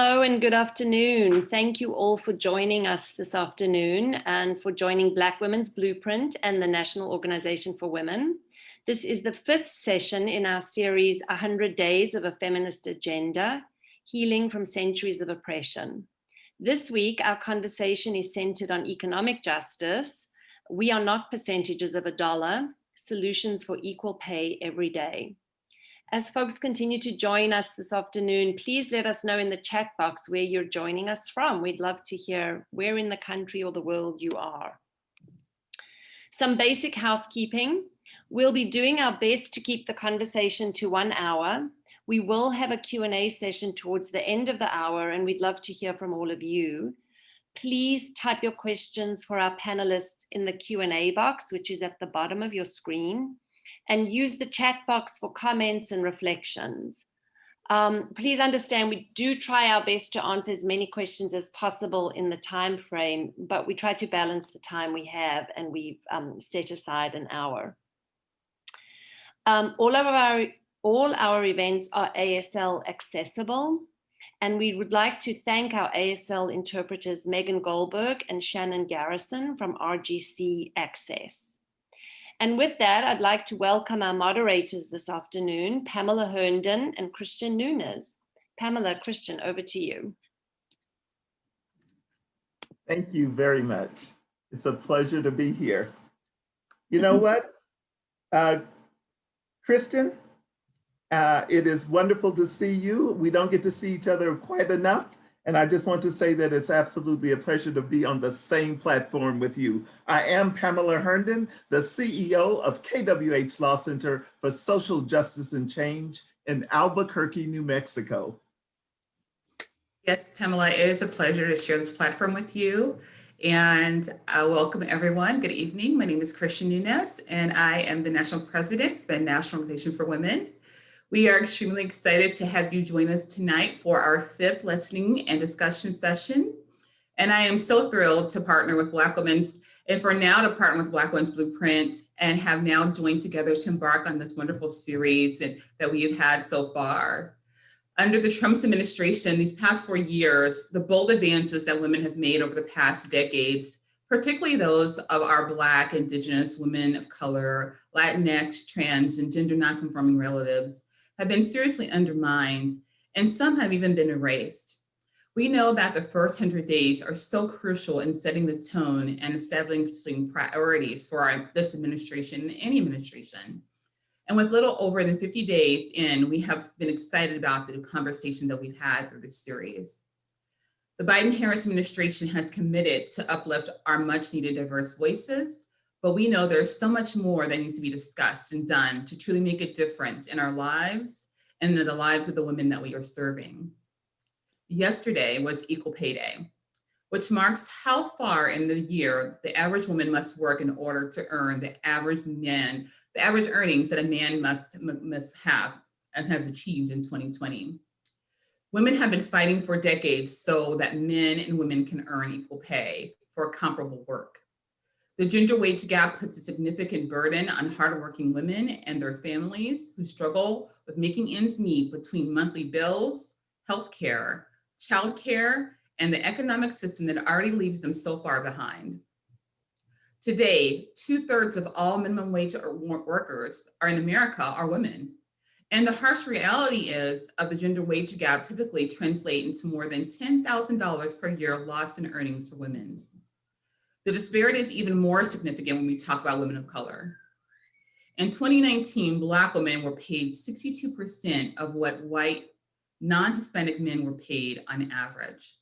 Hello and good afternoon. Thank you all for joining us this afternoon and for joining Black Women's Blueprint and the National Organization for Women. This is the fifth session in our series, 100 Days of a Feminist Agenda, Healing from Centuries of Oppression. This week, our conversation is centered on economic justice. We are not percentages of a dollar, solutions for equal pay every day. As folks continue to join us this afternoon, please let us know in the chat box where you're joining us from. We'd love to hear where in the country or the world you are. Some basic housekeeping. We'll be doing our best to keep the conversation to 1 hour. We will have a Q&A session towards the end of the hour, and we'd love to hear from all of you. Please type your questions for our panelists in the Q&A box, which is at the bottom of your screen, and use the chat box for comments and reflections. Please understand we do try our best to answer as many questions as possible in the time frame, but we try to balance the time we have, and we've set aside an hour. All our events are ASL accessible, and we would like to thank our ASL interpreters Megan Goldberg and Shannon Garrison from RGC Access. And with that, I'd like to welcome our moderators this afternoon, Pamela Herndon and Christian Nunes. Pamela, Christian, over to you. Thank you very much. It's a pleasure to be here. You know what, Kristen, it is wonderful to see you. We don't get to see each other quite enough. And I just want to say that it's absolutely a pleasure to be on the same platform with you. I am Pamela Herndon, the CEO of KWH Law Center for Social Justice and Change in Albuquerque, New Mexico. Yes, Pamela, it is a pleasure to share this platform with you. And welcome everyone. Good evening. My name is Christian Nunes, and I am the National President for the National Organization for Women. We are extremely excited to have you join us tonight for our fifth listening and discussion session. And I am so thrilled to partner with Black Women's, and for now to partner with Black Women's Blueprint, and have now joined together to embark on this wonderful series that we have had so far. Under the Trump administration, these past 4 years, the bold advances that women have made over the past decades, particularly those of our Black, Indigenous, women of color, Latinx, trans, and gender nonconforming relatives, have been seriously undermined, and some have even been erased. We know that the first 100 days are so crucial in setting the tone and establishing priorities for this administration and any administration. And with little over than 50 days in, we have been excited about the conversation that we've had through this series. The Biden-Harris administration has committed to uplift our much needed diverse voices, but we know there's so much more that needs to be discussed and done to truly make a difference in our lives and in the lives of the women that we are serving. Yesterday was Equal Pay Day, which marks how far in the year the average woman must work in order to earn the average earnings that a man must have and has achieved in 2020. Women have been fighting for decades so that men and women can earn equal pay for comparable work. The gender wage gap puts a significant burden on hardworking women and their families who struggle with making ends meet between monthly bills, healthcare, childcare, and the economic system that already leaves them so far behind. Today, 2/3 of all minimum wage workers in America are women. And the harsh reality is of the gender wage gap typically translate into more than $10,000 per year lost in earnings for women. The disparity is even more significant when we talk about women of color. In 2019, Black women were paid 62% of what white non-Hispanic men were paid on average.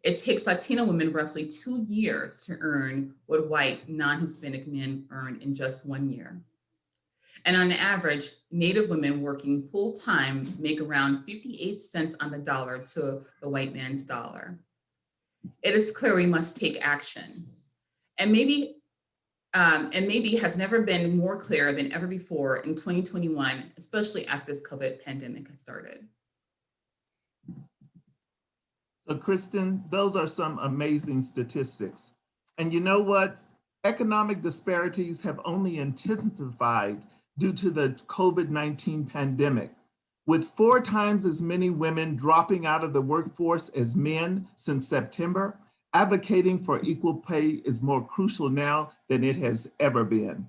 It takes Latina women roughly 2 years to earn what white non-Hispanic men earn in just 1 year. And on average, Native women working full-time make around 58 cents on the dollar to the white man's dollar. It is clear we must take action. And maybe has never been more clear than ever before in 2021, especially after this COVID pandemic has started. So Kristen, those are some amazing statistics. And you know what? Economic disparities have only intensified due to the COVID-19 pandemic. With 4 times as many women dropping out of the workforce as men since September, advocating for equal pay is more crucial now than it has ever been.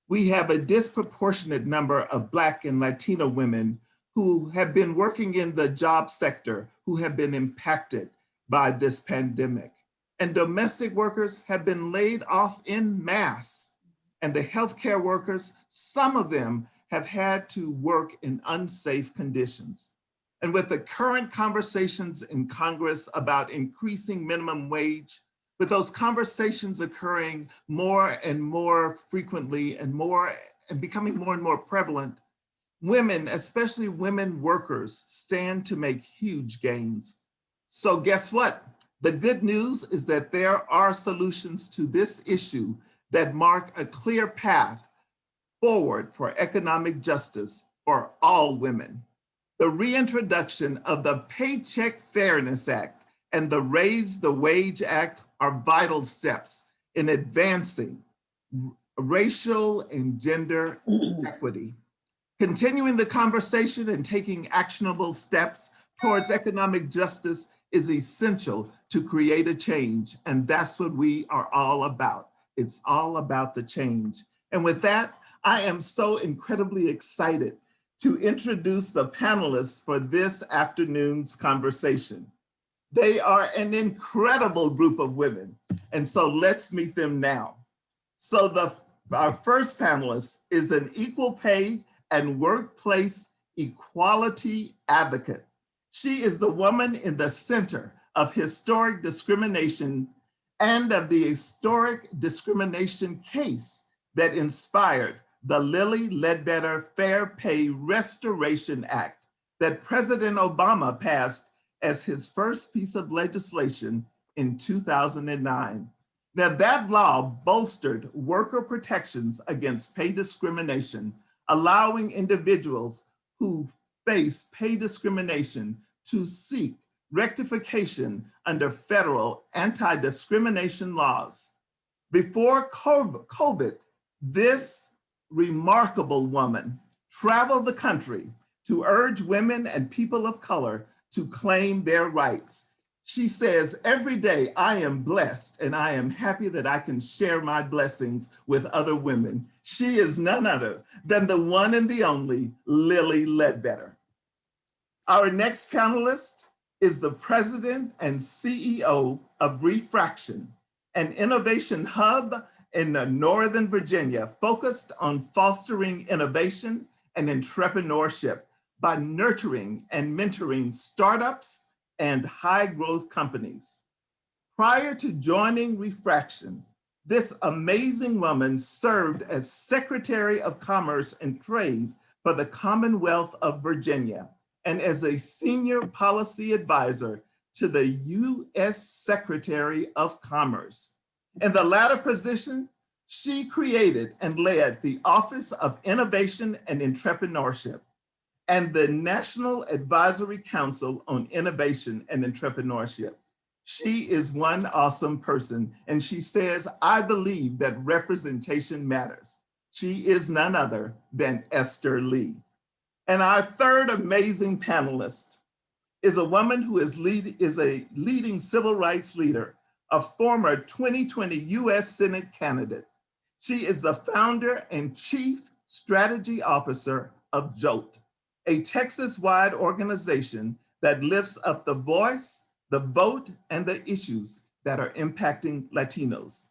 We have a disproportionate number of Black and Latino women who have been working in the job sector who have been impacted by this pandemic. And domestic workers have been laid off en masse. And the healthcare workers, some of them have had to work in unsafe conditions. And with the current conversations in Congress about increasing minimum wage, with those conversations occurring more and more frequently and becoming more and more prevalent, women, especially women workers, stand to make huge gains. So guess what? The good news is that there are solutions to this issue that mark a clear path forward for economic justice for all women. The reintroduction of the Paycheck Fairness Act and the Raise the Wage Act are vital steps in advancing racial and gender equity. Continuing the conversation and taking actionable steps towards economic justice is essential to create a change, and that's what we are all about. It's all about the change. And with that, I am so incredibly excited to introduce the panelists for this afternoon's conversation. They are an incredible group of women, and so let's meet them now. So our first panelist is an equal pay and workplace equality advocate. She is the woman in the center of historic discrimination and of the historic discrimination case that inspired the Lilly Ledbetter Fair Pay Restoration Act that President Obama passed as his first piece of legislation in 2009. Now, that law bolstered worker protections against pay discrimination, allowing individuals who face pay discrimination to seek rectification under federal anti-discrimination laws. Before COVID, this remarkable woman traveled the country to urge women and people of color to claim their rights. She says, every day I am blessed and I am happy that I can share my blessings with other women. She is none other than the one and the only Lilly Ledbetter. Our next panelist is the president and CEO of Refraction, an innovation hub in Northern Virginia focused on fostering innovation and entrepreneurship by nurturing and mentoring startups and high growth companies. Prior to joining Refraction, this amazing woman served as Secretary of Commerce and Trade for the Commonwealth of Virginia and as a senior policy advisor to the U.S. Secretary of Commerce. In the latter position, she created and led the Office of Innovation and Entrepreneurship and the National Advisory Council on Innovation and Entrepreneurship. She is one awesome person, and she says, I believe that representation matters. She is none other than Esther Lee. And our third amazing panelist is a woman who is a leading civil rights leader, a former 2020 US Senate candidate. She is the founder and chief strategy officer of JOLT, a Texas-wide organization that lifts up the voice, the vote, and the issues that are impacting Latinos.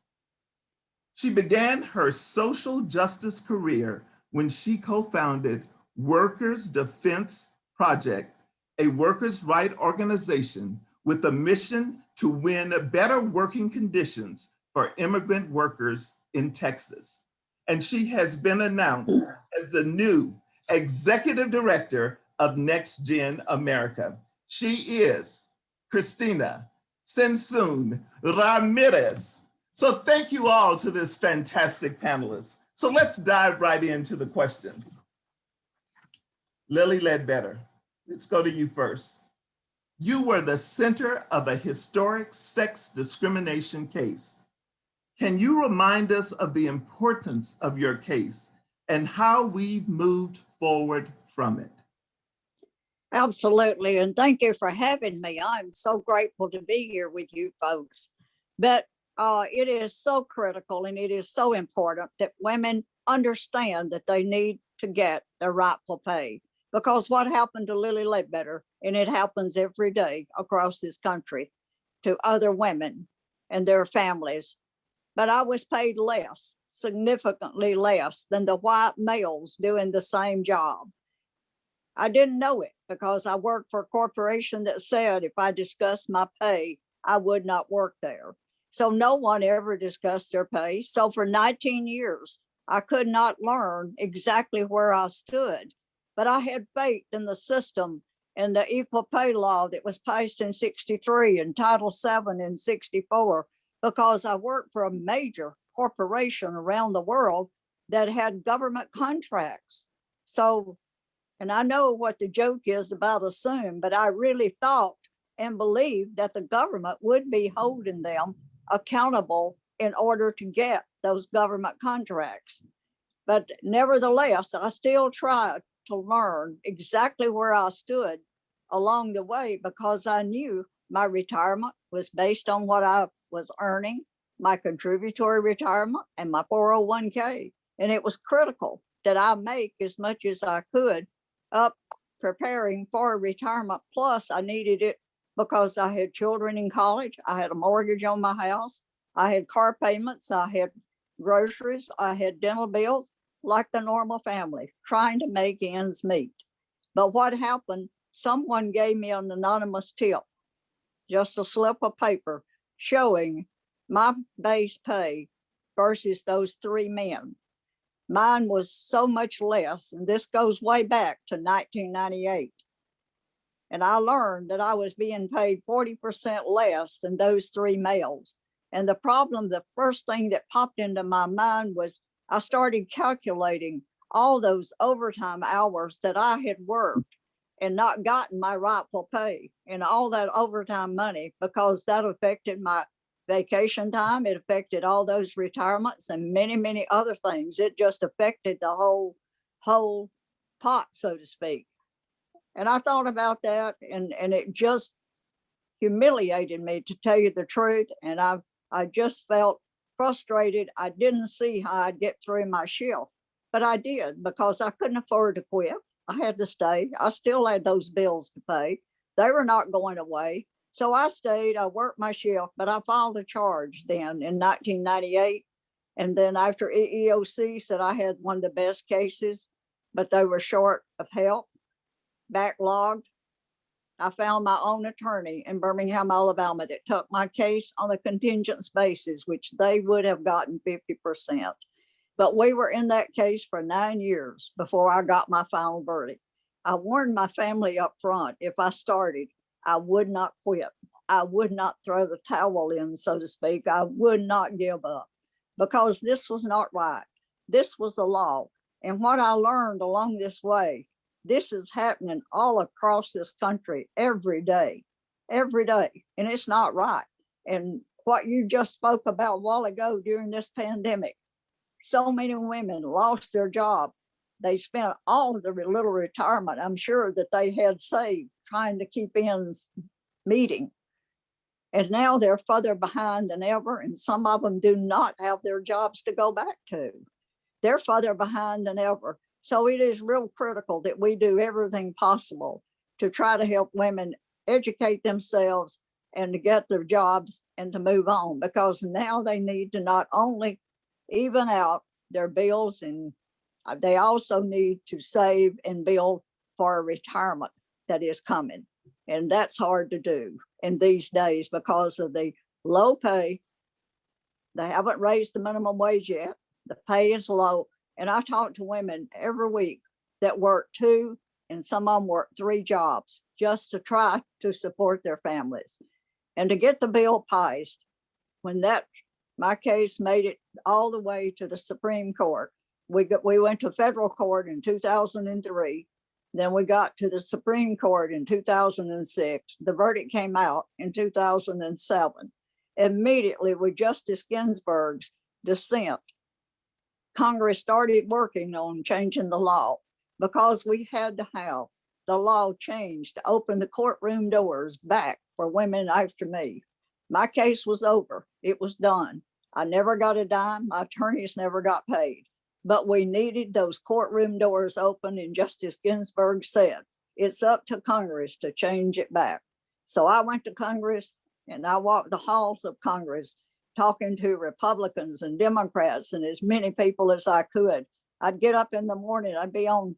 She began her social justice career when she co-founded Workers' Defense Project, a workers' rights organization with a mission to win better working conditions for immigrant workers in Texas. And she has been announced as the new executive director of Next Gen America. She is Christina Sensun Ramirez. So thank you all to this fantastic panelist. So let's dive right into the questions. Lilly Ledbetter, let's go to you first. You were the center of a historic sex discrimination case. Can you remind us of the importance of your case and how we've moved forward from it? Absolutely. And thank you for having me. I'm so grateful to be here with you folks. But it is so critical and it is so important that women understand that they need to get their rightful pay. Because what happened to Lily Ledbetter, and it happens every day across this country to other women and their families. But I was paid less, significantly less than the white males doing the same job. I didn't know it because I worked for a corporation that said if I discussed my pay, I would not work there. So no one ever discussed their pay. So for 19 years, I could not learn exactly where I stood. But I had faith in the system and the equal pay law that was passed in 63 and Title VII in 64, because I worked for a major corporation around the world that had government contracts. So, and I know what the joke is about assume, but I really thought and believed that the government would be holding them accountable in order to get those government contracts. But nevertheless, I still tried to learn exactly where I stood along the way because I knew my retirement was based on what I was earning, my contributory retirement, and my 401k. And it was critical that I make as much as I could up preparing for retirement. Plus, I needed it because I had children in college. I had a mortgage on my house. I had car payments. I had groceries. I had dental bills, like the normal family, trying to make ends meet. But what happened? Someone gave me an anonymous tip, just a slip of paper showing my base pay versus those three men. Mine was so much less, and this goes way back to 1998. And I learned that I was being paid 40% less than those three males. And the problem, the first thing that popped into my mind was I started calculating all those overtime hours that I had worked and not gotten my rightful pay and all that overtime money, because that affected my vacation time. It affected all those retirements and many, many other things. It just affected the whole pot, so to speak. And I thought about that, and it just humiliated me, to tell you the truth. And I just felt frustrated. I didn't see how I'd get through my shift, but I did because I couldn't afford to quit. I had to stay. I still had those bills to pay. They were not going away. So I stayed, I worked my shift, but I filed a charge then in 1998. And then after EEOC said I had one of the best cases, but they were short of help, backlogged, I found my own attorney in Birmingham, Alabama, that took my case on a contingent basis, which they would have gotten 50%. But we were in that case for 9 years before I got my final verdict. I warned my family up front, if I started, I would not quit. I would not throw the towel in, so to speak. I would not give up, because this was not right. This was the law. And what I learned along this way, this is happening all across this country every day, and it's not right. And what you just spoke about a while ago during this pandemic, so many women lost their job. They spent all of their little retirement, I'm sure, that they had saved trying to keep ends meeting. And now they're further behind than ever. And some of them do not have their jobs to go back to. They're further behind than ever. So it is real critical that we do everything possible to try to help women educate themselves and to get their jobs and to move on, because now they need to not only even out their bills, and they also need to save and build for a retirement that is coming. And that's hard to do in these days because of the low pay. They haven't raised the minimum wage yet. The pay is low. And I talk to women every week that work 2 and some of them work 3 jobs just to try to support their families. And to get the bill passed, when my case made it all the way to the Supreme Court, we went to federal court in 2003. Then we got to the Supreme Court in 2006. The verdict came out in 2007. Immediately with Justice Ginsburg's dissent, Congress started working on changing the law, because we had to have the law changed to open the courtroom doors back for women after me. My case was over. It was done. I never got a dime. My attorneys never got paid. But we needed those courtroom doors open, and Justice Ginsburg said, it's up to Congress to change it back. So I went to Congress and I walked the halls of Congress talking to Republicans and Democrats and as many people as I could. I'd get up in the morning, I'd be on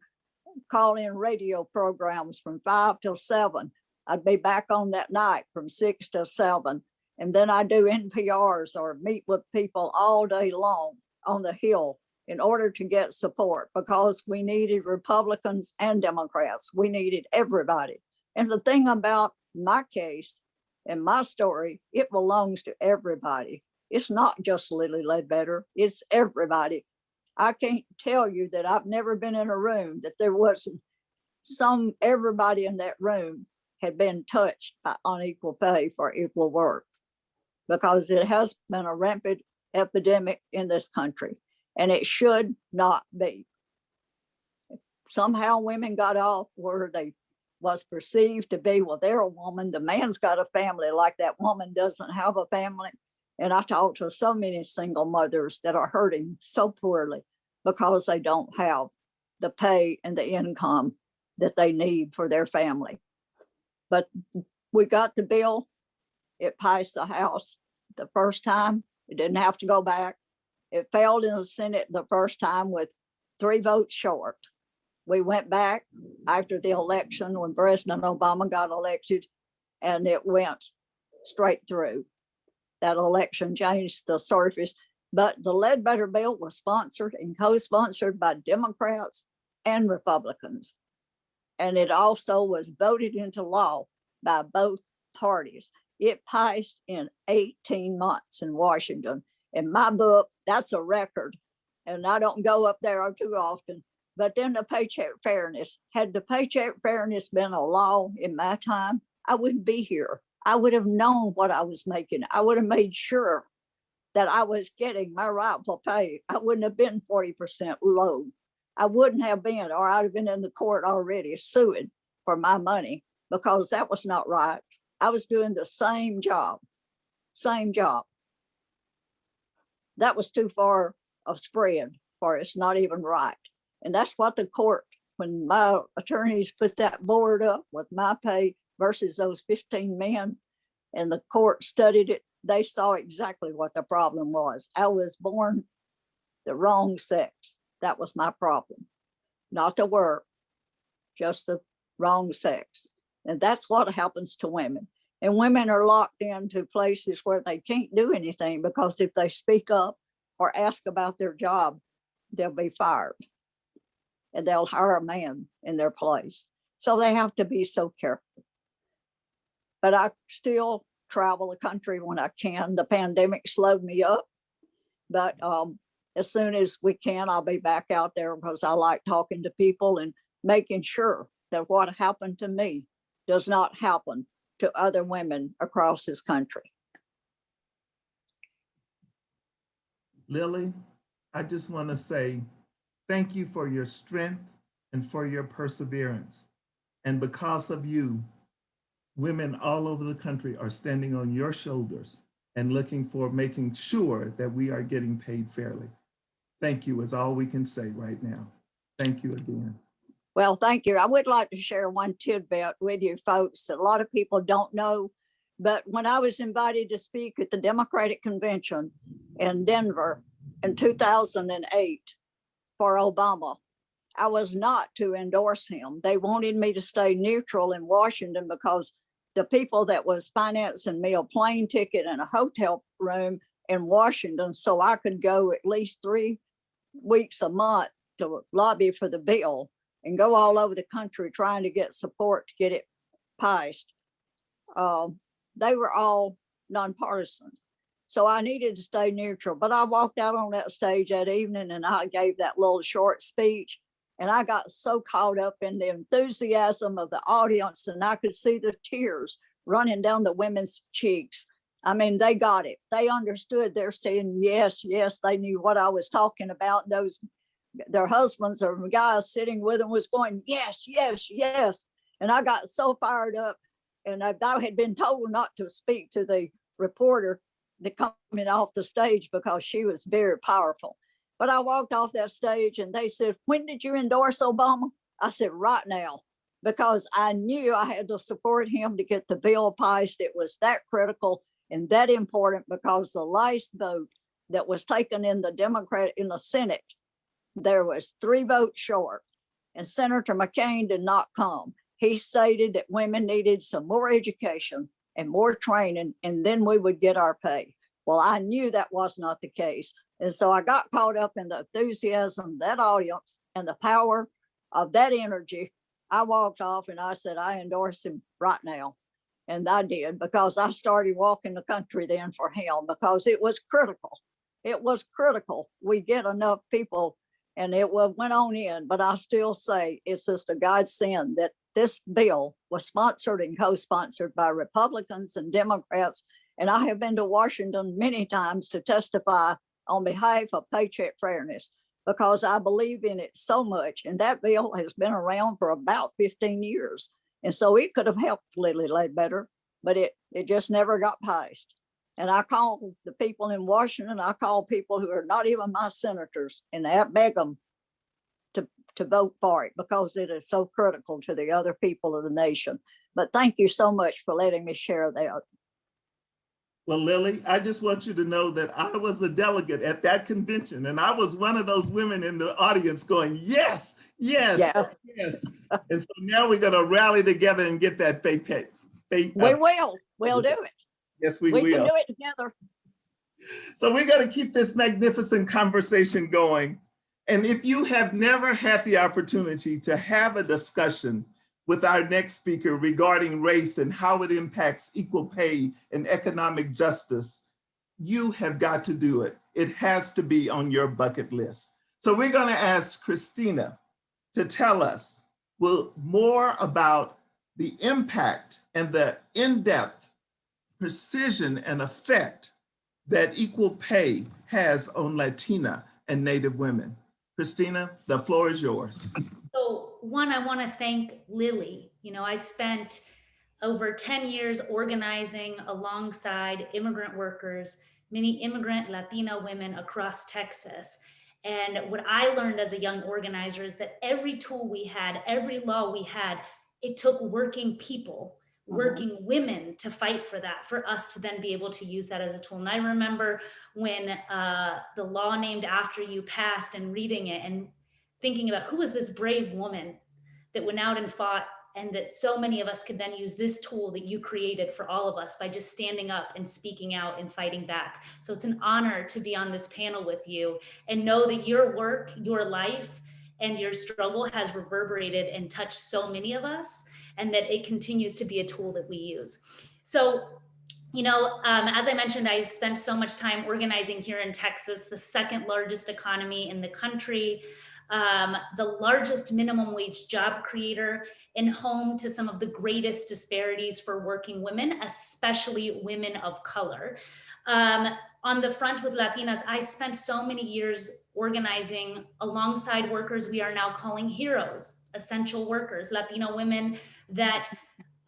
call-in radio programs from 5 till 7. I'd be back on that night from 6 to 7. And then I do NPRs or meet with people all day long on the Hill in order to get support, because we needed Republicans and Democrats. We needed everybody. And the thing about my case and my story, it belongs to everybody. It's not just Lily Ledbetter, it's everybody. I can't tell you that I've never been in a room that there wasn't everybody in that room had been touched by unequal pay for equal work, because it has been a rampant epidemic in this country, and it should not be. Somehow women got off where they was perceived to be, well, they're a woman, the man's got a family, like that woman doesn't have a family. And I talked to so many single mothers that are hurting so poorly because they don't have the pay and the income that they need for their family. But we got the bill. It passed the House the first time. It didn't have to go back. It failed in the Senate the first time with 3 votes short. We went back after the election when President Obama got elected, and it went straight through. That election changed the surface, but the Ledbetter bill was sponsored and co-sponsored by Democrats and Republicans. And it also was voted into law by both parties. It passed in 18 months in Washington. In my book, that's a record. And I don't go up there too often. But then the Paycheck Fairness, had the Paycheck Fairness been a law in my time, I wouldn't be here. I would have known what I was making. I would have made sure that I was getting my rightful pay. I wouldn't have been 40% low. I wouldn't have been, or I'd have been in the court already suing for my money, because that was not right. I was doing the same job. That was too far of spread for it's not even right. And that's what the court, when my attorneys put that board up with my pay versus those 15 men, and the court studied it, they saw exactly what the problem was. I was born the wrong sex. That was my problem. Not the work, just the wrong sex. And that's what happens to women. And women are locked into places where they can't do anything, because if they speak up or ask about their job, they'll be fired. And they'll hire a man in their place. So they have to be so careful. But I still travel the country when I can. The pandemic slowed me up, but as soon as we can, I'll be back out there, because I like talking to people and making sure that what happened to me does not happen to other women across this country. Lily, I just want to say thank you for your strength and for your perseverance. And because of you, women all over the country are standing on your shoulders and looking for making sure that we are getting paid fairly. Thank you is all we can say right now. Thank you again. Well, thank you. I would like to share one tidbit with you folks that a lot of people don't know. But when I was invited to speak at the Democratic Convention in Denver in 2008 for Obama, I was not to endorse him. They wanted me to stay neutral in Washington, because the people that was financing me a plane ticket and a hotel room in Washington, so I could go at least 3 weeks a month to lobby for the bill and go all over the country trying to get support to get it passed. They were all nonpartisan. So I needed to stay neutral, but I walked out on that stage that evening and I gave that little short speech, and I got so caught up in the enthusiasm of the audience, and I could see the tears running down the women's cheeks. I mean, they got it. They understood. They're saying, yes, yes. They knew what I was talking about. Their husbands or guys sitting with them was going, yes, yes, yes. And I got so fired up, and I had been told not to speak to the reporter that coming off the stage because she was very powerful. But I walked off that stage and they said, "When did you endorse Obama?" I said, "Right now," because I knew I had to support him to get the bill passed. It was that critical and that important, because the last vote that was taken in the Senate, there was 3 votes short, and Senator McCain did not come. He stated that women needed some more education and more training, and then we would get our pay. Well, I knew that was not the case. And so I got caught up in the enthusiasm, that audience, and the power of that energy. I walked off and I said, "I endorse him right now." And I did, because I started walking the country then for him, because it was critical. It was critical. We get enough people, and it went on in. But I still say it's just a godsend that this bill was sponsored and co-sponsored by Republicans and Democrats. And I have been to Washington many times to testify on behalf of Paycheck fairness, because I believe in it so much. And that bill has been around for about 15 years. And so it could have helped Lily Ledbetter, but it just never got passed. And I call the people in Washington, I call people who are not even my senators, and I beg them to vote for it, because it is so critical to the other people of the nation. But thank you so much for letting me share that. Well, Lily, I just want you to know that I was a delegate at that convention, and I was one of those women in the audience going, "Yes, yes, Yeah. yes." And so now we're going to rally together and get that fake pay. We will. We'll do it. Yes, we We will. can do it together. So we're going to keep this magnificent conversation going. And if you have never had the opportunity to have a discussion with our next speaker regarding race and how it impacts equal pay and economic justice, you have got to do it. It has to be on your bucket list. So we're going to ask Christina to tell us more about the impact and the in-depth precision and effect that equal pay has on Latina and Native women. Christina, the floor is yours. So one, I want to thank Lily. I spent over 10 years organizing alongside immigrant workers, many immigrant Latina women across Texas. And what I learned as a young organizer is that every tool we had, every law we had, it took working people, working women to fight for that, for us to then be able to use that as a tool. And I remember when the law named after you passed, and reading it and thinking about who was this brave woman that went out and fought, and that so many of us could then use this tool that you created for all of us by just standing up and speaking out and fighting back. So it's an honor to be on this panel with you, and know that your work, your life, and your struggle has reverberated and touched so many of us, and that it continues to be a tool that we use. So, as I mentioned, I've spent so much time organizing here in Texas, the second largest economy in the country, the largest minimum wage job creator, and home to some of the greatest disparities for working women, especially women of color. On the front with Latinas, I spent so many years organizing alongside workers we are now calling heroes, essential workers, Latino women that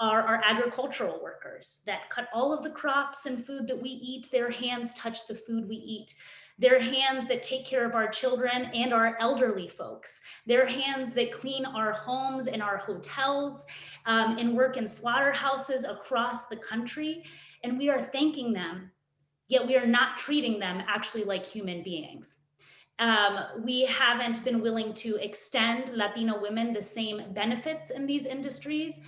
are our agricultural workers, that cut all of the crops and food that we eat. Their hands touch the food we eat. Their hands that take care of our children and our elderly folks. Their hands that clean our homes and our hotels, and work in slaughterhouses across the country. And we are thanking them, yet we are not treating them actually like human beings. We haven't been willing to extend Latino women the same benefits in these industries.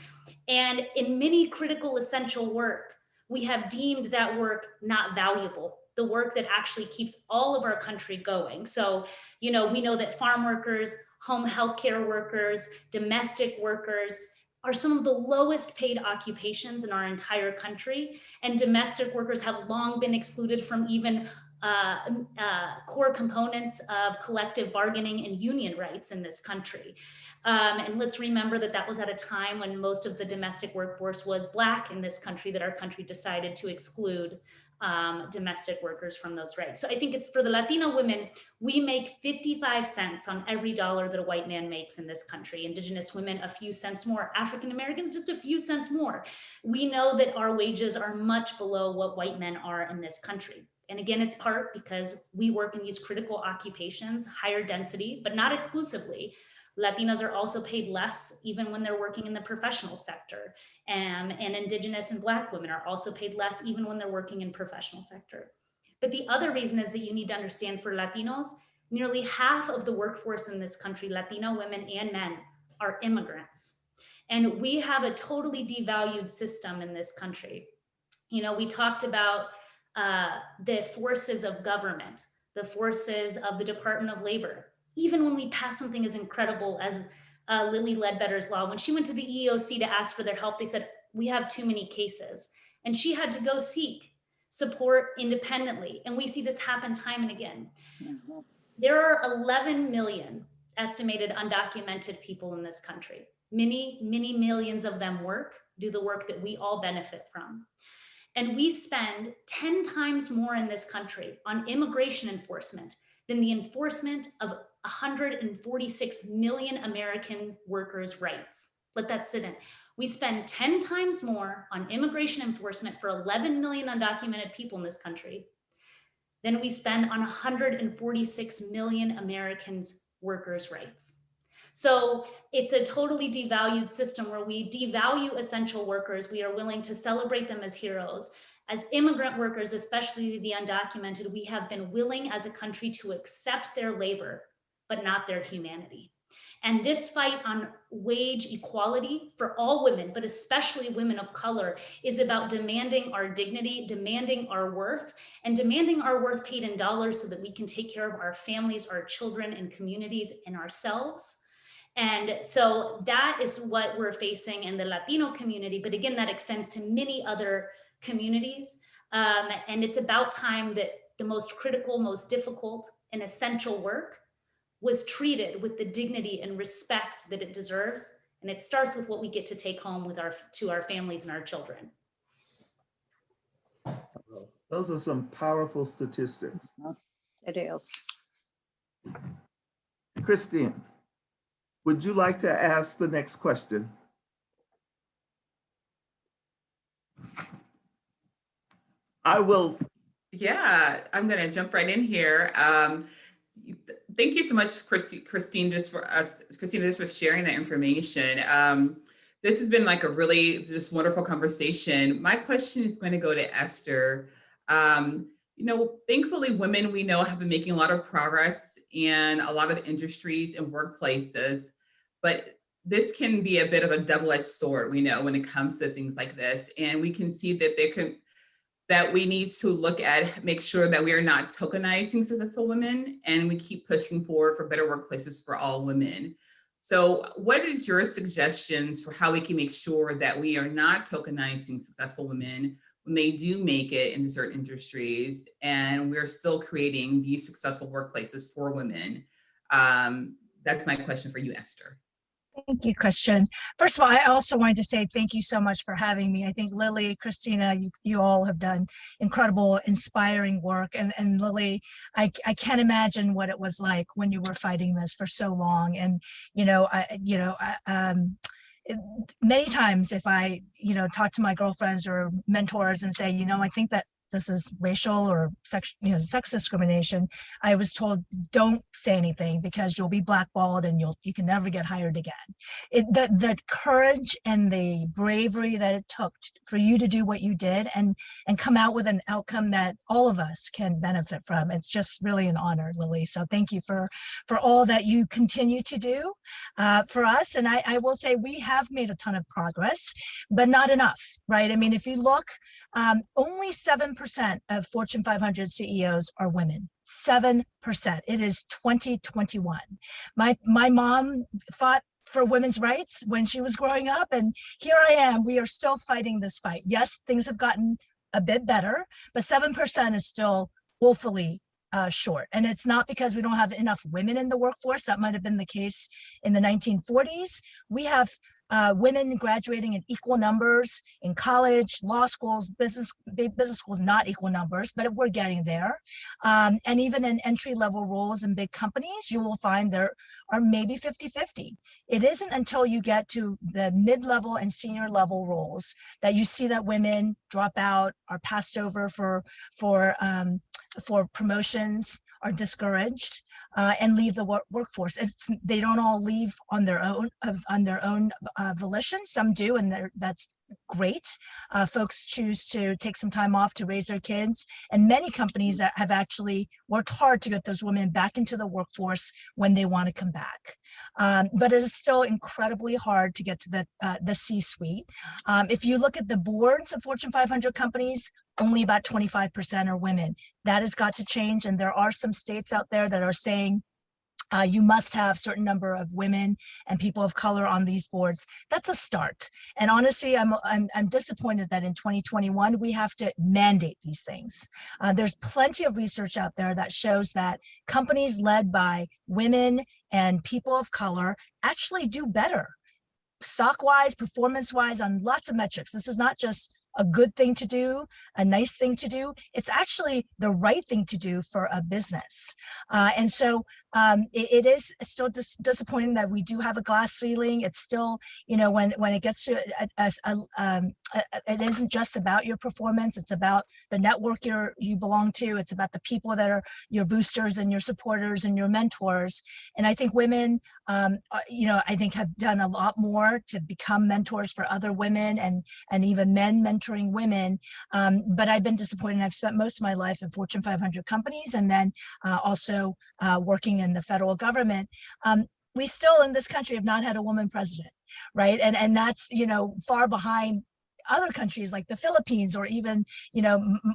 And in many critical essential work, we have deemed that work not valuable, the work that actually keeps all of our country going. So, we know that farm workers, home healthcare workers, domestic workers are some of the lowest paid occupations in our entire country. And domestic workers have long been excluded from even core components of collective bargaining and union rights in this country. And let's remember that was at a time when most of the domestic workforce was Black in this country, that our country decided to exclude domestic workers from those rights. So I think it's for the Latino women, we make 55 cents on every dollar that a white man makes in this country. Indigenous women, a few cents more. African Americans, just a few cents more. We know that our wages are much below what white men are in this country. And again, it's part because we work in these critical occupations, higher density, but not exclusively. Latinas are also paid less even when they're working in the professional sector. And Indigenous and Black women are also paid less even when they're working in professional sector. But the other reason is that you need to understand for Latinos, nearly half of the workforce in this country, Latino women and men, are immigrants. And we have a totally devalued system in this country. You know, we talked about the forces of government, the forces of the Department of Labor. Even when we pass something as incredible as Lilly Ledbetter's law, when she went to the EEOC to ask for their help, they said, we have too many cases. And she had to go seek support independently. And we see this happen time and again. Mhm. There are 11 million estimated undocumented people in this country. Many, many millions of them do the work that we all benefit from. And we spend 10 times more in this country on immigration enforcement than the enforcement of 146 million American workers' rights. Let that sit in. We spend 10 times more on immigration enforcement for 11 million undocumented people in this country than we spend on 146 million Americans' workers' rights. So it's a totally devalued system where we devalue essential workers. We are willing to celebrate them as heroes. As immigrant workers, especially the undocumented, we have been willing as a country to accept their labor, but not their humanity. And this fight on wage equality for all women, but especially women of color, is about demanding our dignity, demanding our worth, and demanding our worth paid in dollars so that we can take care of our families, our children, and communities, and ourselves. And so that is what we're facing in the Latino community. But again, that extends to many other communities. And it's about time that the most critical, most difficult, and essential work was treated with the dignity and respect that it deserves. And it starts with what we get to take home to our families and our children. Those are some powerful statistics. It is. Christine, would you like to ask the next question? I will. Yeah, I'm going to jump right in here. Thank you so much, Christine, just for sharing that information. This has been like a really just wonderful conversation. My question is going to go to Esther. You know, thankfully, women we know have been making a lot of progress in a lot of industries and workplaces, but this can be a bit of a double-edged sword, we know, when it comes to things like this. And we can see that we need to look at, make sure that we are not tokenizing successful women, and we keep pushing forward for better workplaces for all women. So what is your suggestions for how we can make sure that we are not tokenizing successful women when they do make it into certain industries, and we're still creating these successful workplaces for women? That's my question for you, Esther. Thank you, Christian. First of all, I also wanted to say thank you so much for having me. I think Lily, Christina, you all have done incredible, inspiring work. And Lily, I can't imagine what it was like when you were fighting this for so long. And, many times if I, talk to my girlfriends or mentors and say, I think that this is racial or sex discrimination, I was told, don't say anything because you'll be blackballed and you can never get hired again. The courage and the bravery that it took for you to do what you did and come out with an outcome that all of us can benefit from. It's just really an honor, Lily. So thank you for all that you continue to do for us. And I will say we have made a ton of progress, but not enough, right? I mean, if you look, only 7% of Fortune 500 CEOs are women. 7%. It is 2021. My mom fought for women's rights when she was growing up, and here I am. We are still fighting this fight. Yes, things have gotten a bit better, but 7% is still woefully short. And it's not because we don't have enough women in the workforce. That might have been the case in the 1940s. We have women graduating in equal numbers in college, law schools, business schools, not equal numbers, but we're getting there. And even in entry-level roles in big companies, you will find there are maybe 50-50. It isn't until you get to the mid-level and senior level roles that you see that women drop out, are passed over for promotions, are discouraged, and leave the workforce. They don't all leave on their own volition. Some do, and that's great. Folks choose to take some time off to raise their kids, and many companies that have actually worked hard to get those women back into the workforce when they want to come back. But it is still incredibly hard to get to the C-suite. If you look at the boards of Fortune 500 companies, only about 25% are women. That has got to change, and there are some states out there that are saying you must have a certain number of women and people of color on these boards. That's a start. And honestly, I'm disappointed that in 2021, we have to mandate these things. There's plenty of research out there that shows that companies led by women and people of color actually do better, stock-wise, performance-wise, on lots of metrics. This is not just a good thing to do, a nice thing to do. It's actually the right thing to do for a business. And so it is still disappointing that we do have a glass ceiling. It's still, when it gets to it isn't just about your performance. It's about the network you belong to. It's about the people that are your boosters and your supporters and your mentors. And I think women, I think have done a lot more to become mentors for other women and even men mentoring women. But I've been disappointed. I've spent most of my life in Fortune 500 companies and then also working in the federal government. We still in this country have not had a woman president, right? And that's, far behind other countries like the Philippines, or even,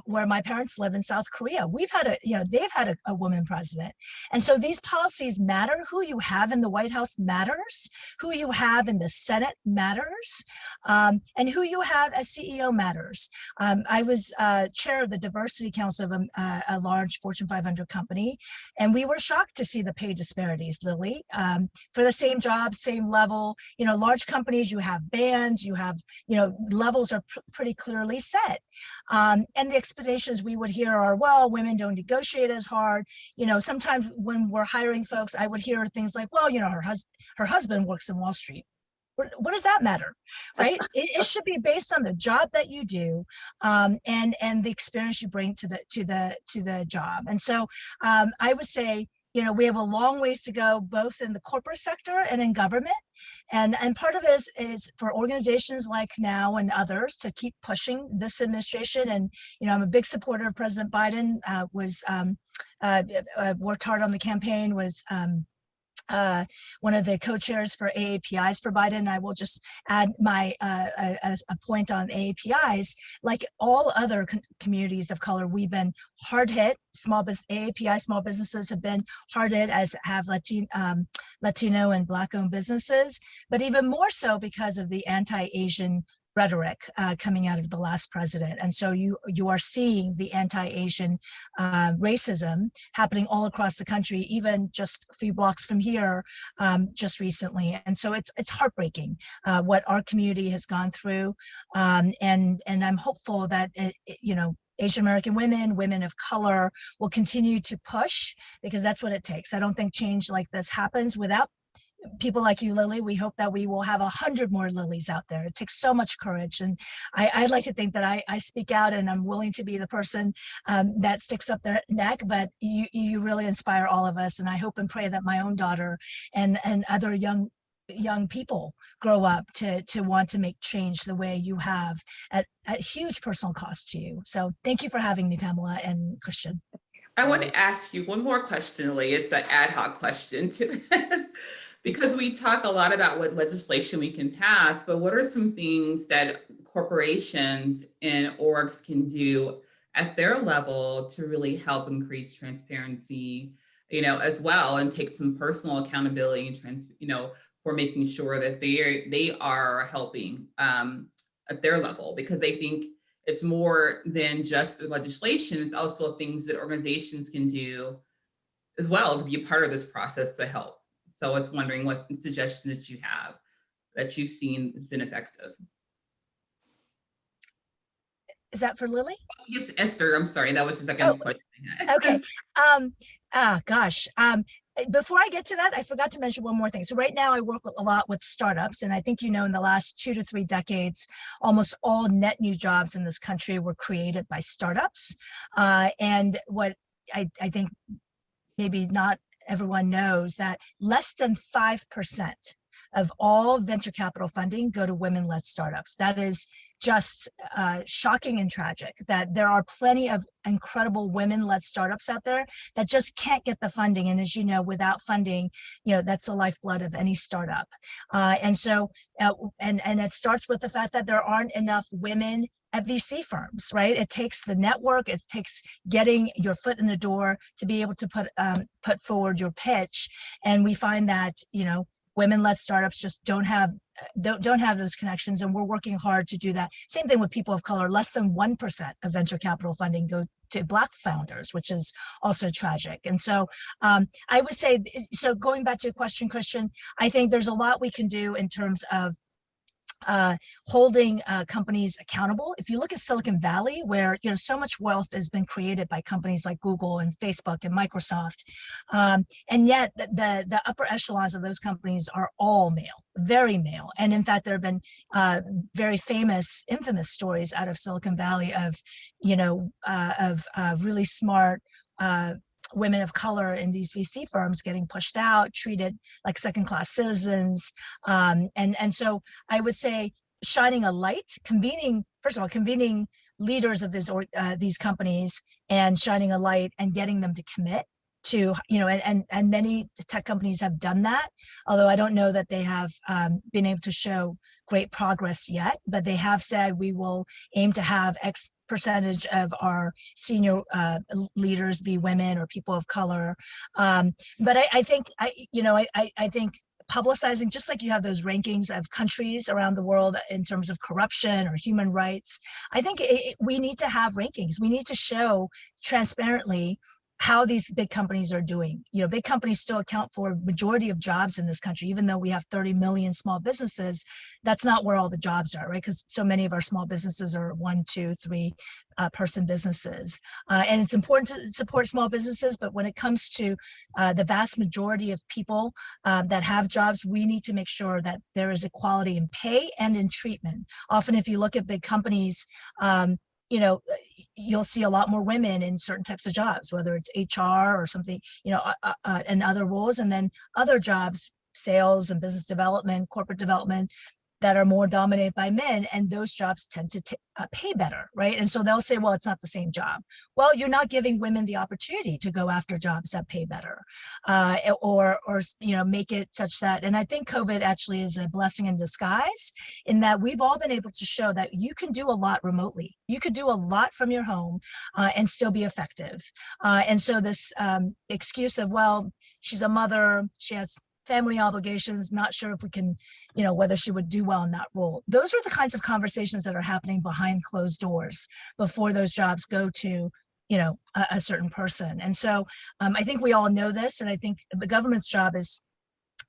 where my parents live in South Korea. We've had they've had a woman president. And so these policies matter. Who you have in the White House matters. Who you have in the Senate matters. And who you have as CEO matters. I was chair of the Diversity Council of a large Fortune 500 company, and we were shocked to see the pay disparities, Lily. For the same job, same level, large companies, you have bands, you have, levels are pretty clearly set. And the explanations we would hear are, well, women don't negotiate as hard. Sometimes when we're hiring folks, I would hear things like, well, her husband works in Wall Street. What does that matter, right? It should be based on the job that you do, and the experience you bring to the job. And so I would say, we have a long ways to go, both in the corporate sector and in government. And part of it is for organizations like NOW and others to keep pushing this administration. And, I'm a big supporter of President Biden, worked hard on the campaign, was one of the co-chairs for AAPIs for Biden. I will just add my a point on AAPIs. Like all other communities of color, we've been hard hit. AAPI small businesses have been hard hit, as have Latino and Black-owned businesses, but even more so because of the anti-Asian rhetoric coming out of the last president. And so you are seeing the anti-Asian racism happening all across the country, even just a few blocks from here just recently. And so it's heartbreaking what our community has gone through. And I'm hopeful that, Asian American women of color will continue to push, because that's what it takes. I don't think change like this happens without people like you, Lily. We hope that we will have 100 more Lilies out there. It takes so much courage. And I'd like to think that I speak out and I'm willing to be the person that sticks up their neck, but you really inspire all of us. And I hope and pray that my own daughter and other young people grow up to want to make change the way you have at huge personal cost to you. So thank you for having me, Pamela and Christian. I want to ask you one more question, Lily. It's an ad hoc question to this, because we talk a lot about what legislation we can pass, but what are some things that corporations and orgs can do at their level to really help increase transparency, as well, and take some personal accountability and for making sure that they are helping at their level, because they think it's more than just the legislation. It's also things that organizations can do as well to be a part of this process to help. So it's wondering what suggestions that you have. that you've seen has been effective? Is that for Lily? Yes, Esther, I'm sorry, that was the second question I had. Okay. Gosh. Before I get to that, I forgot to mention one more thing. So right now I work a lot with startups, and I think, in the last 2 to 3 decades, almost all net new jobs in this country were created by startups. And what I think maybe not everyone knows, that less than 5% of all venture capital funding go to women-led startups. That is just shocking and tragic, that there are plenty of incredible women-led startups out there that just can't get the funding. And as you know, without funding, that's the lifeblood of any startup. And it starts with the fact that there aren't enough women at VC firms, right? It takes the network, it takes getting your foot in the door to be able to put forward your pitch. And we find that, women-led startups just don't have those connections, and we're working hard to do that. Same thing with people of color. Less than 1% of venture capital funding go to Black founders, which is also tragic. And so I would say, so going back to your question, Christian, I think there's a lot we can do in terms of holding companies accountable. If you look at Silicon Valley, where so much wealth has been created by companies like Google and Facebook and Microsoft, and yet the upper echelons of those companies are all male, very male. And in fact, there have been very infamous stories out of Silicon Valley of really smart women of color in these VC firms getting pushed out, treated like second-class citizens. And so I would say shining a light, convening leaders of these companies and shining a light and getting them to commit to, and many tech companies have done that, although I don't know that they have been able to show great progress yet, but they have said we will aim to have X percentage of our senior leaders be women or people of color. But I think publicizing, just like you have those rankings of countries around the world in terms of corruption or human rights, I think we need to have rankings. We need to show transparently how these big companies are doing. Big companies still account for majority of jobs in this country, even though we have 30 million small businesses. That's not where all the jobs are, right? Because so many of our small businesses are 1, 2, 3 person businesses. And it's important to support small businesses, but when it comes to the vast majority of people that have jobs, we need to make sure that there is equality in pay and in treatment. Often, if you look at big companies, you'll see a lot more women in certain types of jobs, whether it's HR or something, and other roles, and then other jobs, sales and business development, corporate development, that are more dominated by men, and those jobs tend to pay better, right? And so they'll say, well, it's not the same job. Well, you're not giving women the opportunity to go after jobs that pay better, or make it such that, and I think COVID actually is a blessing in disguise, in that we've all been able to show that you can do a lot remotely. You could do a lot from your home and still be effective. And so this excuse of, well, she's a mother, she has family obligations, not sure if we can, whether she would do well in that role. Those are the kinds of conversations that are happening behind closed doors before those jobs go to, a certain person. And so I think we all know this, and I think the government's job is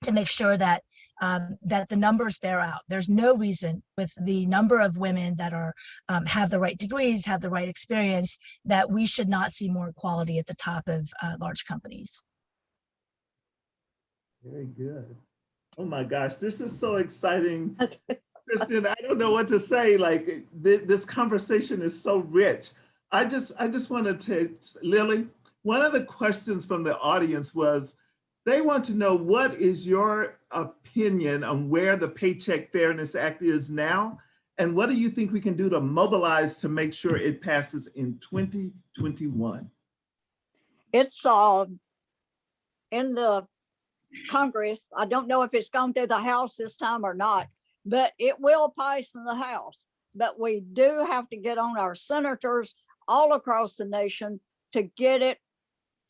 to make sure that that the numbers bear out. There's no reason, with the number of women that are have the right degrees, have the right experience, that we should not see more equality at the top of large companies. Very good. Oh my gosh, this is so exciting. Kristen, I don't know what to say. Like this conversation is so rich. I just wanted to, Lily, one of the questions from the audience was, they want to know, what is your opinion on where the Paycheck Fairness Act is now? And what do you think we can do to mobilize to make sure it passes in 2021? It's in the Congress. I don't know if it's gone through the House this time or not, but it will pass in the House. But we do have to get on our senators all across the nation to get it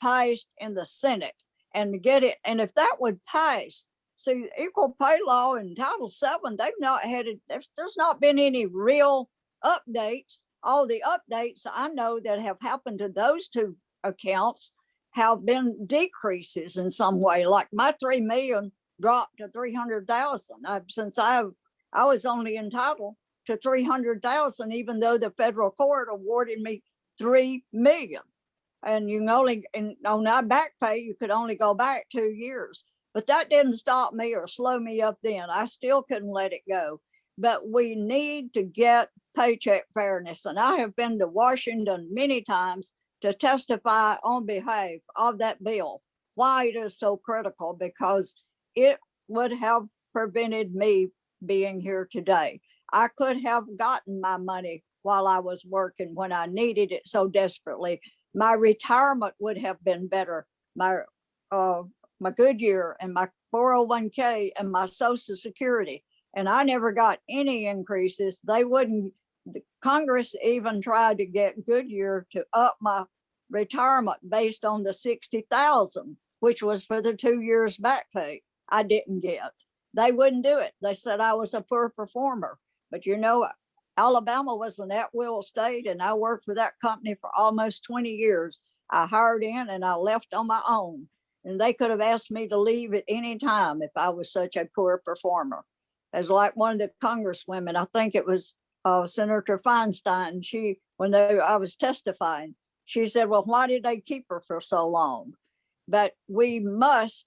passed in the Senate and to get it. And if that would pass, see, equal pay law and Title VII, they've not had it. There's not been any real updates. All the updates I know that have happened to those two accounts have been decreases in some way. Like my $3 million dropped to 300,000. Since I was only entitled to 300,000, even though the federal court awarded me 3 million. And you can only, on that back pay, you could only go back 2 years. But that didn't stop me or slow me up then. I still couldn't let it go. But we need to get paycheck fairness. And I have been to Washington many times to testify on behalf of that bill. Why it is so critical, because it would have prevented me being here today. I could have gotten my money while I was working when I needed it so desperately. My retirement would have been better. My Goodyear and my 401k and my Social Security. And I never got any increases. They wouldn't, Congress even tried to get Goodyear to up my retirement based on the 60,000, which was for the 2 years back pay I didn't get. They wouldn't do it. They said I was a poor performer. But you know, Alabama was an at-will state, and I worked for that company for almost 20 years. I hired in and I left on my own. And they could have asked me to leave at any time if I was such a poor performer. As like one of the congresswomen, I think it was Senator Feinstein, I was testifying, she said, well, why did they keep her for so long? But we must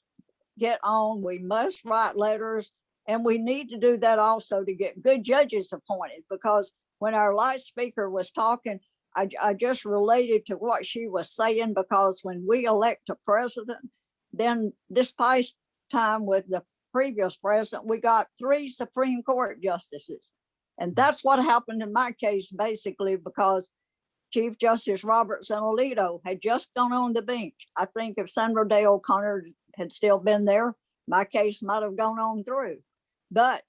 get on, we must write letters, and we need to do that also to get good judges appointed, because when our light speaker was talking, I just related to what she was saying, because when we elect a president, then this past time with the previous president, we got 3 Supreme Court justices. And that's what happened in my case, basically, because Chief Justice Robertson Alito had just gone on the bench. I think if Sandra Day O'Connor had still been there, my case might have gone on through. But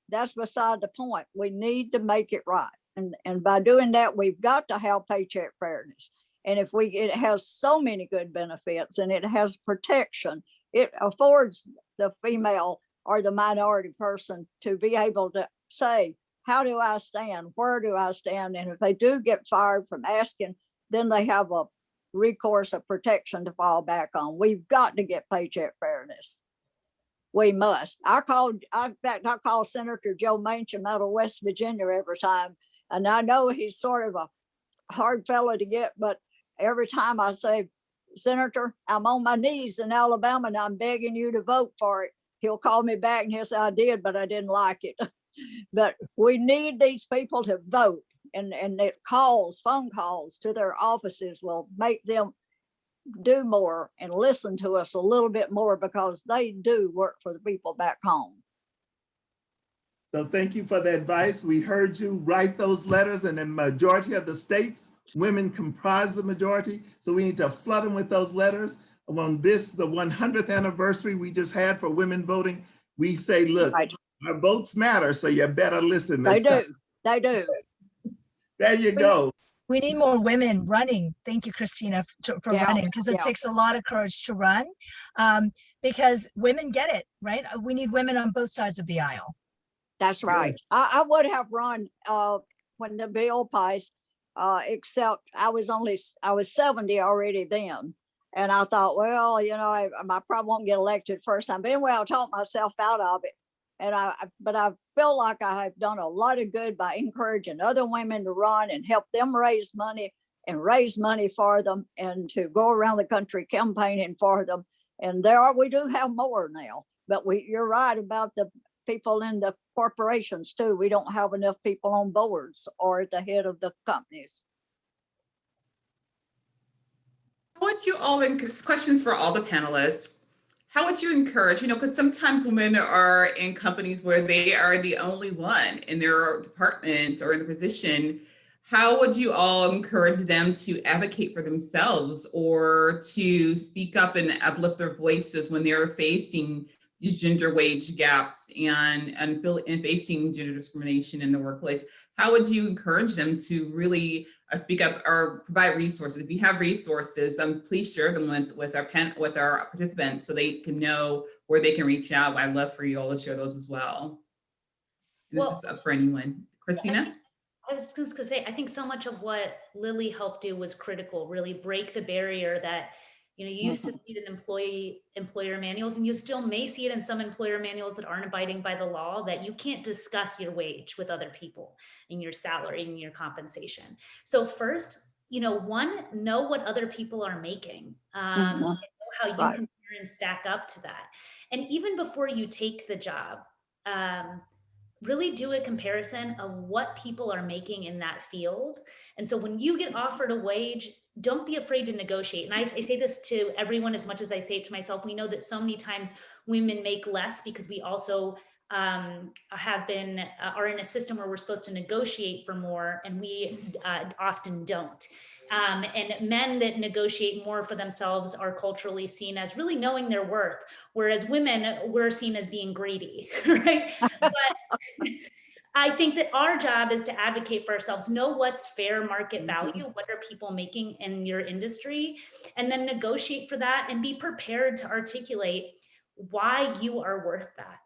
that's beside the point. We need to make it right. And by doing that, we've got to have paycheck fairness. And it has so many good benefits, and it has protection. It affords the female or the minority person to be able to say, how do I stand? Where do I stand? And if they do get fired from asking, then they have a recourse of protection to fall back on. We've got to get paycheck fairness. We must. I call Senator Joe Manchin out of West Virginia every time. And I know he's sort of a hard fellow to get, but every time I say, Senator, I'm on my knees in Alabama and I'm begging you to vote for it, he'll call me back and he'll say, I did, but I didn't like it. But we need these people to vote, and phone calls to their offices will make them do more and listen to us a little bit more, because they do work for the people back home. So thank you for the advice. We heard you write those letters, and in majority of the states, women comprise the majority. So we need to flood them with those letters. On the 100th anniversary we just had for women voting, we say, look, right, our votes matter, so you better listen. They do. They do. There you go. We need more women running. Thank you, Christina, for running, because it takes a lot of courage to run, because women get it, right? We need women on both sides of the aisle. That's right. Yes. I would have run when the bill passed, except I was 70 already then. And I thought, well, you know, I probably won't get elected first time. But anyway, I talked myself out of it. But I feel like I have done a lot of good by encouraging other women to run and help them raise money for them, and to go around the country campaigning for them. And we do have more now, but you're right about the people in the corporations too. We don't have enough people on boards or at the head of the companies. Questions for all the panelists. How would you encourage, because sometimes women are in companies where they are the only one in their department or in the position. How would you all encourage them to advocate for themselves or to speak up and uplift their voices when they're facing these gender wage gaps and facing gender discrimination in the workplace? How would you encourage them to really speak up or provide resources? If you have resources, please share them with our participants so they can know where they can reach out. I'd love for you all to share those as well. This is up for anyone. Christina? I was just going to say, I think so much of what Lily helped do was critical, really break the barrier that You used to see it in employer manuals, and you still may see it in some employer manuals that aren't abiding by the law, that you can't discuss your wage with other people and your salary and your compensation. So first, one, know what other people are making, and know how you compare and stack up to that. And even before you take the job, really do a comparison of what people are making in that field. And so when you get offered a wage, don't be afraid to negotiate. And I say this to everyone as much as I say it to myself. We know that so many times women make less because we also are in a system where we're supposed to negotiate for more, and we often don't. And men that negotiate more for themselves are culturally seen as really knowing their worth, whereas women, we're seen as being greedy, right? But I think that our job is to advocate for ourselves, know what's fair market value, what are people making in your industry, and then negotiate for that and be prepared to articulate why you are worth that,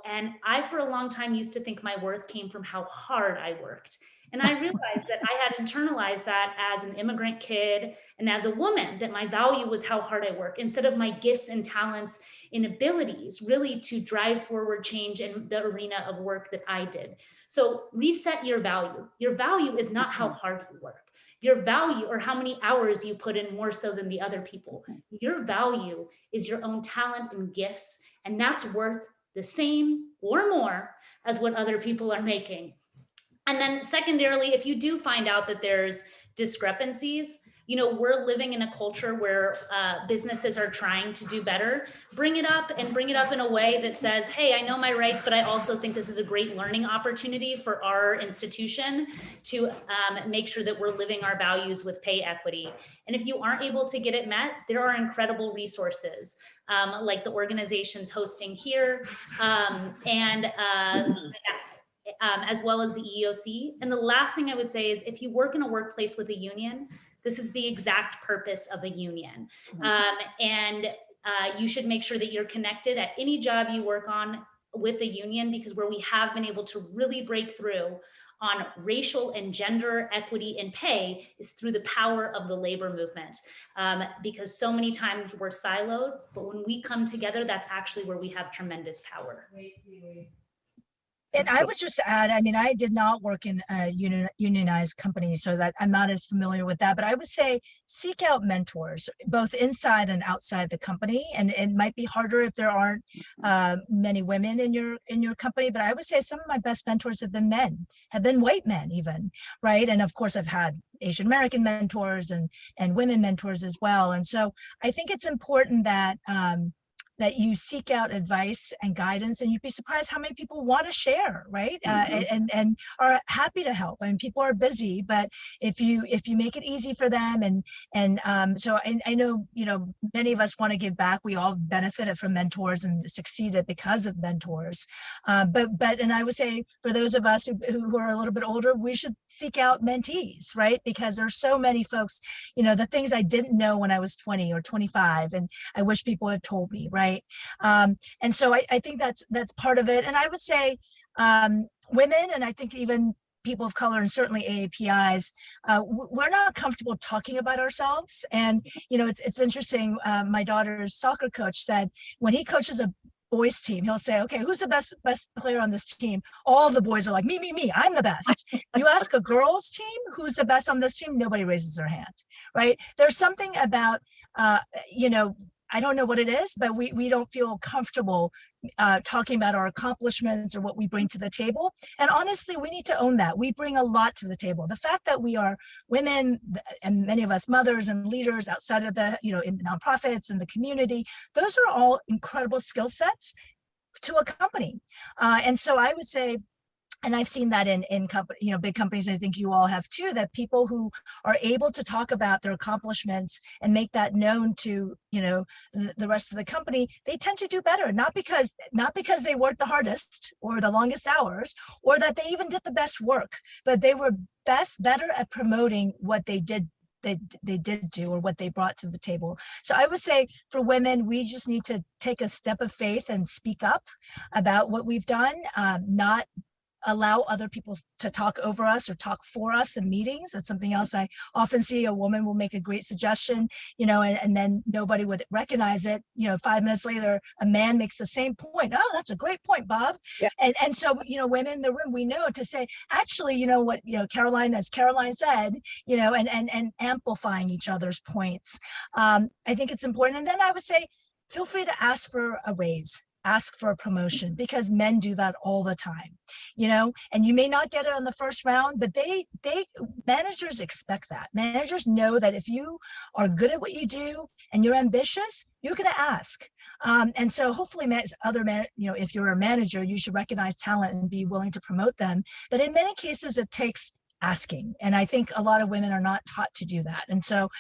and I, for a long time, used to think my worth came from how hard I worked. And I realized that I had internalized that as an immigrant kid and as a woman, that my value was how hard I work, instead of my gifts and talents and abilities really to drive forward change in the arena of work that I did. So reset your value. Your value is not how hard you work. Your value, or how many hours you put in, more so than the other people. Your value is your own talent and gifts, and that's worth the same or more as what other people are making. And then secondarily, if you do find out that there's discrepancies, we're living in a culture where businesses are trying to do better. Bring it up, and bring it up in a way that says, hey, I know my rights, but I also think this is a great learning opportunity for our institution to make sure that we're living our values with pay equity. And if you aren't able to get it met, there are incredible resources like the organizations hosting here, as well as the EEOC. And the last thing I would say is, if you work in a workplace with a union, this is the exact purpose of a union. You should make sure that you're connected at any job you work on with a union, because where we have been able to really break through on racial and gender equity and pay is through the power of the labor movement. Because so many times we're siloed, but when we come together, that's actually where we have tremendous power. And I would just add, I did not work in a unionized company, so that I'm not as familiar with that, but I would say seek out mentors, both inside and outside the company. And it might be harder if there aren't many women in your company, but I would say some of my best mentors have been men, have been white men even, right? And of course, I've had Asian American mentors and women mentors as well. And so I think it's important that that you seek out advice and guidance, and you'd be surprised how many people want to share, right? And are happy to help. People are busy, but if you make it easy for them, so I know, many of us want to give back. We all benefited from mentors and succeeded because of mentors. And I would say for those of us who are a little bit older, we should seek out mentees, right? Because there's so many folks, the things I didn't know when I was 20 or 25, and I wish people had told me, right? And so I think that's part of it. And I would say women, and I think even people of color, and certainly AAPIs, we're not comfortable talking about ourselves. And it's interesting. My daughter's soccer coach said when he coaches a boys team, he'll say, okay, who's the best player on this team? All the boys are like, me, I'm the best. You ask a girls team who's the best on this team, nobody raises their hand, right? There's something about I don't know what it is, but we don't feel comfortable talking about our accomplishments or what we bring to the table. And honestly, we need to own that. We bring a lot to the table. The fact that we are women, and many of us mothers and leaders outside of the, in nonprofits and the community, those are all incredible skill sets to a company. And so I would say, and I've seen that in big companies, I think you all have too, that people who are able to talk about their accomplishments and make that known to, the rest of the company, they tend to do better, not because they worked the hardest or the longest hours, or that they even did the best work, but they were better at promoting what they did do, or what they brought to the table. So I would say for women, we just need to take a step of faith and speak up about what we've done, not allow other people to talk over us or talk for us in meetings. That's something else I often see. A woman will make a great suggestion, and then nobody would recognize it. 5 minutes later, a man makes the same point. Oh, that's a great point, Bob. Yeah. And so, women in the room, we know to say, actually, what, Caroline, as Caroline said, and amplifying each other's points. I think it's important. And then I would say, feel free to ask for a raise, ask for a promotion, because men do that all the time, and you may not get it on the first round, but managers expect that. Managers know that if you are good at what you do and you're ambitious, you're going to ask. And so hopefully if you're a manager, you should recognize talent and be willing to promote them. But in many cases, it takes asking. And I think a lot of women are not taught to do that. And so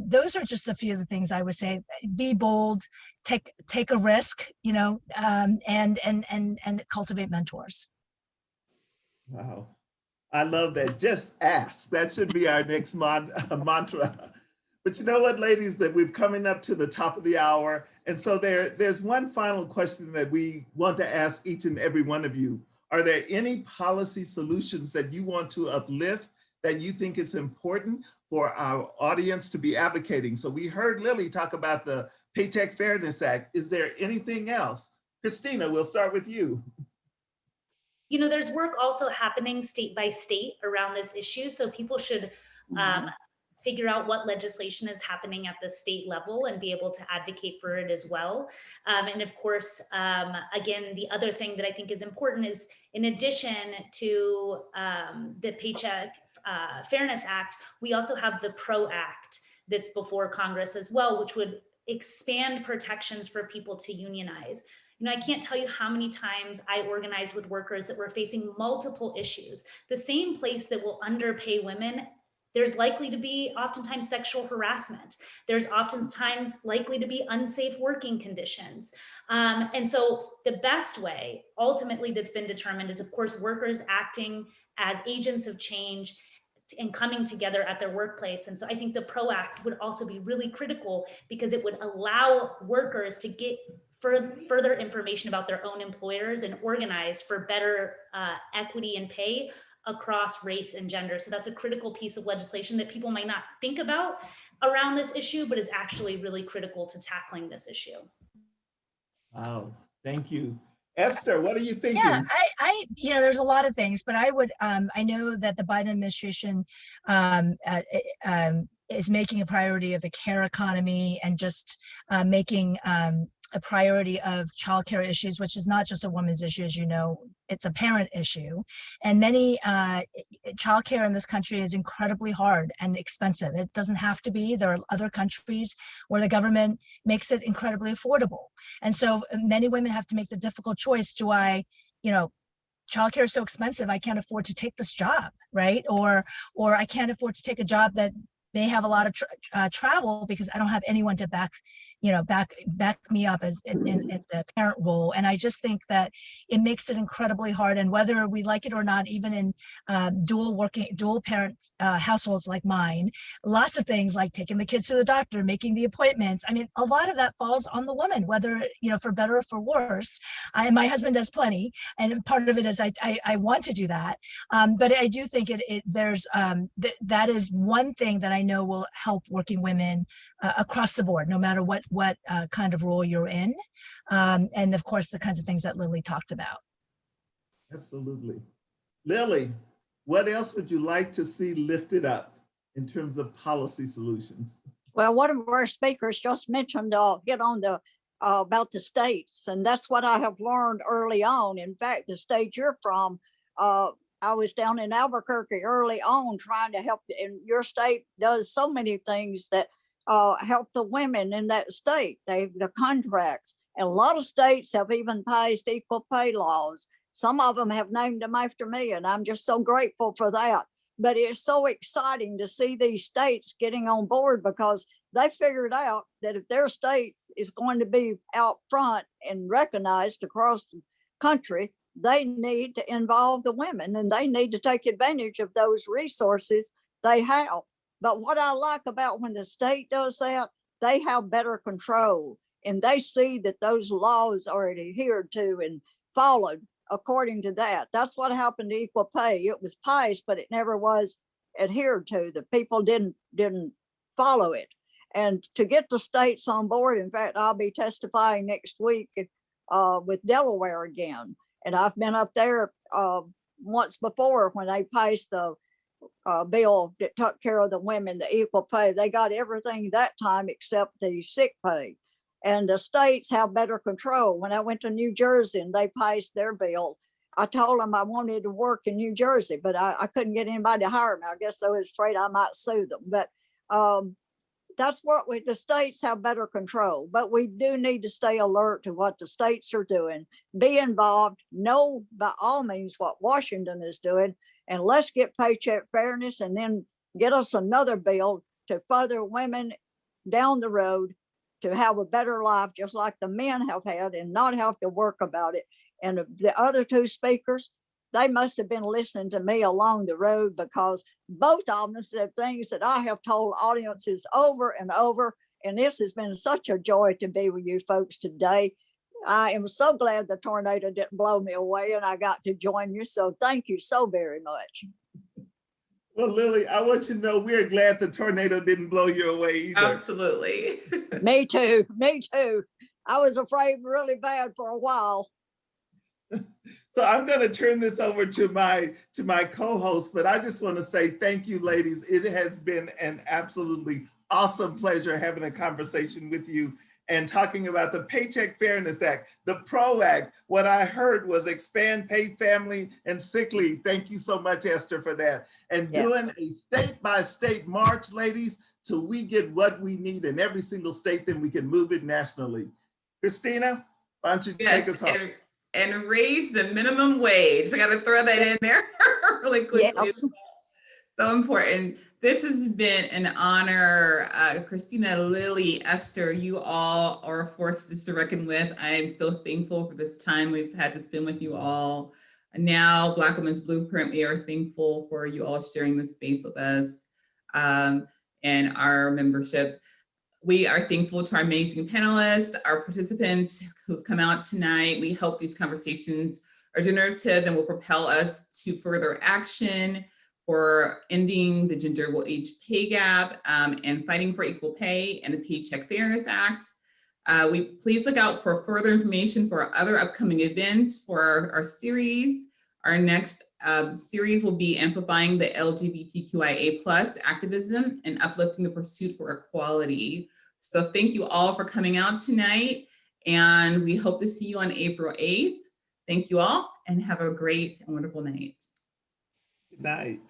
those are just a few of the things I would say. Be bold, take a risk, and cultivate mentors. Wow. I love that. Just ask. That should be our next mantra. But you know what, ladies, that we're coming up to the top of the hour. And so there's one final question that we want to ask each and every one of you. Are there any policy solutions that you want to uplift that you think is important for our audience to be advocating? So we heard Lily talk about the Paycheck Fairness Act. Is there anything else? Christina, we'll start with you. There's work also happening state by state around this issue. So people should figure out what legislation is happening at the state level and be able to advocate for it as well. And of course, again, the other thing that I think is important is, in addition to the Paycheck Fairness Act, we also have the PRO Act that's before Congress as well, which would expand protections for people to unionize. I can't tell you how many times I organized with workers that were facing multiple issues. The same place that will underpay women, there's likely to be oftentimes sexual harassment. There's oftentimes likely to be unsafe working conditions. And so the best way ultimately that's been determined is, of course, workers acting as agents of change and coming together at their workplace. And so I think the PRO Act would also be really critical, because it would allow workers to get further information about their own employers and organize for better equity and pay across race and gender. So that's a critical piece of legislation that people might not think about around this issue, but is actually really critical to tackling this issue. Wow, thank you. Esther, what are you thinking? Yeah, I there's a lot of things, but I would, I know that the Biden administration is making a priority of the care economy and just making a priority of childcare issues, which is not just a woman's issue, as you know, it's a parent issue. And many childcare in this country is incredibly hard and expensive. It doesn't have to be. There are other countries where the government makes it incredibly affordable. And so many women have to make the difficult choice. Do I, childcare is so expensive, I can't afford to take this job, right? Or I can't afford to take a job that may have a lot of travel, because I don't have anyone to back me up as in the parent role. And I just think that it makes it incredibly hard. And whether we like it or not, even in dual parent households like mine, lots of things like taking the kids to the doctor, making the appointments. I mean, a lot of that falls on the woman, whether, for better or for worse. My husband does plenty. And part of it is I want to do that. But I do think that is one thing that I know will help working women across the board, no matter what kind of role you're in. And of course, the kinds of things that Lily talked about. Absolutely. Lily, what else would you like to see lifted up in terms of policy solutions? Well, one of our speakers just mentioned hit on the about the states, and that's what I have learned early on. In fact, the state you're from, I was down in Albuquerque early on trying to help, and your state does so many things that help the women in that state. The contracts, and a lot of states have even passed equal pay laws. Some of them have named them after me, and I'm just so grateful for that. But it's so exciting to see these states getting on board, because they figured out that if their states is going to be out front and recognized across the country, they need to involve the women, and they need to take advantage of those resources they have. But what I like about when the state does that, they have better control, and they see that those laws are adhered to and followed. according to that. That's what happened to equal pay. It was passed, but it never was adhered to. The people didn't follow it. And to get the states on board, in fact, I'll be testifying next week with Delaware again. And I've been up there once before when they passed the bill that took care of the women, the equal pay. They got everything that time except the sick pay. And the states have better control. When I went to New Jersey and they passed their bill, I told them I wanted to work in New Jersey, but I couldn't get anybody to hire me. I guess they was afraid I might sue them. But that's what the states have better control. But we do need to stay alert to what the states are doing, be involved, know by all means what Washington is doing, and let's get paycheck fairness and then get us another bill to further women down the road to have a better life, just like the men have had, and not have to work about it. And the other two speakers, they must have been listening to me along the road, because both of them said things that I have told audiences over and over. And this has been such a joy to be with you folks today. I am so glad the tornado didn't blow me away and I got to join you. So thank you so very much. Well, Lily, I want you to know we're glad the tornado didn't blow you away either. Absolutely. Me too. Me too. I was afraid really bad for a while. So I'm going to turn this over to my co-host, but I just want to say thank you, ladies. It has been an absolutely awesome pleasure having a conversation with you and talking about the Paycheck Fairness Act, the PRO Act. What I heard was expand paid family and sick leave. Thank you so much, Esther, for that. And Yes. doing a state-by-state march, ladies, till we get what we need in every single state, then we can move it nationally. Christina, why don't you take us home? And raise the minimum wage. I got to throw that in there really quickly. Yes. So important. This has been an honor. Christina, Lily, Esther, you all are forces to reckon with. I am so thankful for this time we've had to spend with you all. Now, Black Women's Blueprint, we are thankful for you all sharing this space with us and our membership. We are thankful to our amazing panelists, our participants who've come out tonight. We hope these conversations are generative and will propel us to further action for ending the gender wage pay gap and fighting for equal pay and the Paycheck Fairness Act. We please look out for further information for our other upcoming events for our series. Our next series will be amplifying the LGBTQIA+ activism and uplifting the pursuit for equality. So thank you all for coming out tonight, and we hope to see you on April 8th. Thank you all, and have a great and wonderful night. Good night.